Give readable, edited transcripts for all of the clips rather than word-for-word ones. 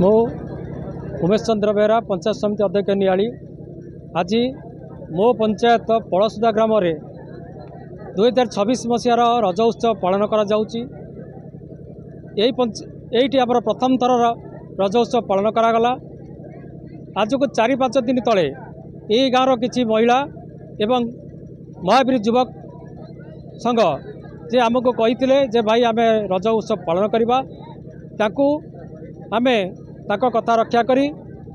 मु उमेश चंद्र बेहरा पंचायत समिति अध्यक्ष नियाली। आज मो पंचायत पड़सुदा ग्राम 2026 मसीहार रज उत्सव पालन करा जाउची। यही आम प्रथम थर रज उत्सव पालन करागला। आज को 4-5 दिन तले यही गाँव किसी महिला एवं महावीर युवक संघ जे आमको कही जे भाई आम रज उत्सव पालन करवा आमे ताको कथा रक्षा करी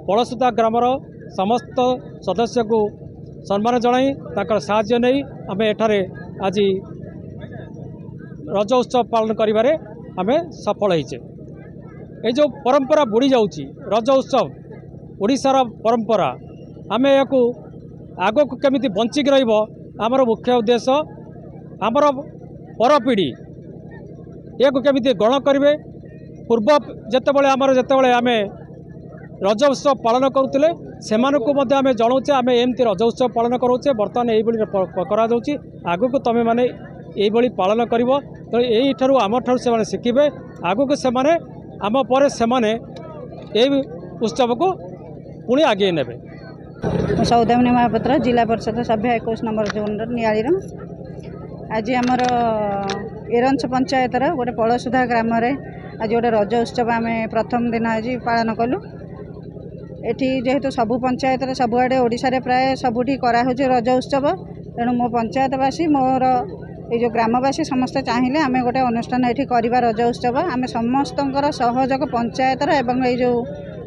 पड़सुदा ग्रामर समस्त सदस्य को सम्मान जनाई ताकर साहाय्य नहीं आम एठारे आज रज उत्सव पालन करिबारे आमे सफल होइचे। ए जो परंपरा बुड़ी जाउची रज उत्सव ओडिशार परंपरा आमे याकू आगो को केमिति बंचिक रहिबो आमर मुख्य उद्देश्य। आमर परपीढ़ी या केमिति ग्रहण करेंगे। पूर्व जितेबाला आमर जितेबाला आम रज उत्सव पालन करुले से आम जनाऊे आम एमती रज उत्सव पालन करोचे। बर्तमान यही आगु को तुम मैंने ये पालन कर तो यही आम ठार से शिखे आगु को से आम पर से उत्सव को पुणी आगे ने। सौदामिनी महापात्र जिला परिषद सभ्य 21 नंबर जोन नियाली। आज आमर एरंच पंचायतर गोटे पड़सुधा ग्राम आज गोटे रज उत्सव आम प्रथम दिन आज पालन कलु। एठी जेहेतु सबु पंचायत सबुआडे ओडिशा रे प्राय सबुठी करा होचे रज उत्सव। तेणु मो पंचायतवासी मोर ये जो ग्रामवासी समस्त चाहिए आम गोटे अनुष्ठान ये करवा रज उत्सव। आम समस्तंकर सहयोग पंचायतर एवं ये जो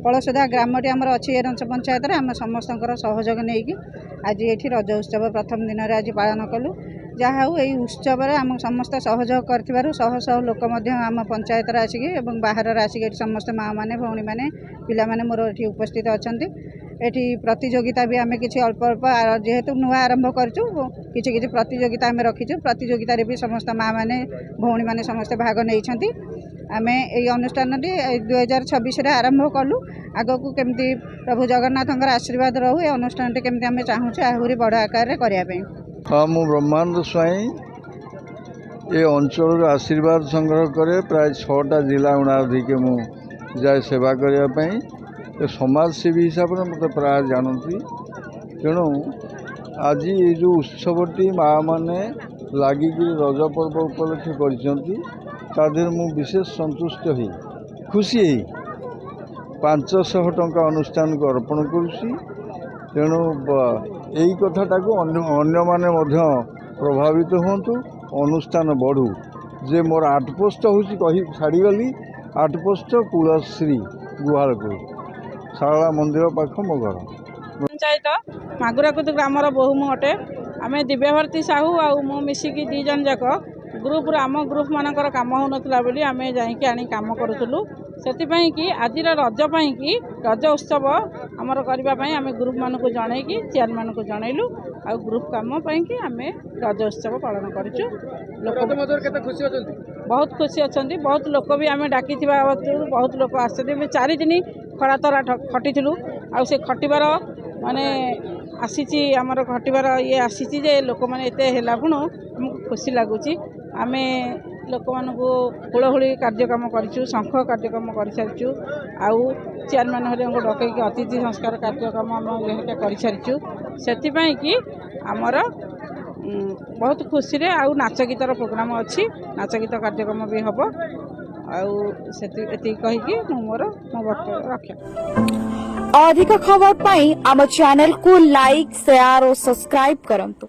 पड़सुधा ग्रामटी आमर अच्छी एरंच पंचायत आम समस्तंकर सहयोग नहीं आज ये रज उत्सव प्रथम दिन आज पालन कलु। जहाँ हूँ यही उत्सव आम समस्त सहयोग कर शह शह लोक आम पंचायत आसिक बाहर आसिक समस्त माँ मैंने भौणी मैंने पिला माने मोर ये उपस्थित अच्छा। एठी प्रतियोगिता भी आम कि अल्प अल्प जेहेतु नुआ आरंभ करूँ कि प्रतियोगिता आम रखीचु। प्रतियोगिता भी समस्त माँ मैंने भौणी मैंने समस्त भाग नहीं आम यही अनुष्ठान 2026 आरंभ कलु। आग को केमती प्रभु जगन्नाथ आशीर्वाद रहू ये अनुष्ठान केमती आम चाहूँ आहरी बड़ आकार करने। हाँ मु ब्रह्मानंद स्वाई ये अंचल आशीर्वाद संग्रह करे प्राय 6टा जिला उणाधिके मु जाए सेवा करने समाजसेवी हिसाब से मत प्राय जानती। तेणु आज ये जो उत्सवटी माँ मैंने लगिक रज पर्व उपलक्षे कर विशेष संतुष्ट हो खुशी 500 टंका अनुष्ठान को अर्पण करुँची। तेणु यही कथाटा को अन्य माने मध्य प्रभावित होंतु अनुष्ठान बढ़ू जे मोर 8 पोस्ट होची कही छाड़ीगली 8 पोस्ट कुलश्री गुहालपुर शारदा मंदिर पाख मो घर। पंचायत मागुराकुद ग्रामर बहु मु अटे। आम दिव्यभारती साहू आ मु मिसिकी 2 जन जाक ग्रुप आम ग्रुप मानकर काम हो नाला बोली आम जाइए आनी काम करूँ से कि आज रज कि रज उत्सव आमर करने आम ग्रुप मानक जन कि चेयरमैन को जनइलु आ ग्रुप कम कि आम रज उत्सव पालन करूँ। बहुत खुशी अच्छा बहुत लोक भी आम डाकी बहुत लोक आसते 4 दिन खरा तरा खटी आ खटार माने आसी आमर खटार ये आसी लोक मैंने एत आमको खुशी लगुच। आम लोक मानक हुलहुली कार्यक्रम करूँ शंख कार्यक्रम कर सारी आउ चेयरमैन हरिया डकैक अतिथि संस्कार कार्यक्रम आम कर सारी से कि आमर बहुत खुशी रे आउ नाच गीतर प्रोग्राम अच्छी नाच गीत कार्यक्रम भी हम आती कहीकि मोर मो वक्तव्य रक्षा। अधिक खबर पाई आम चैनल को लाइक शेयर और सब्सक्राइब करंतु।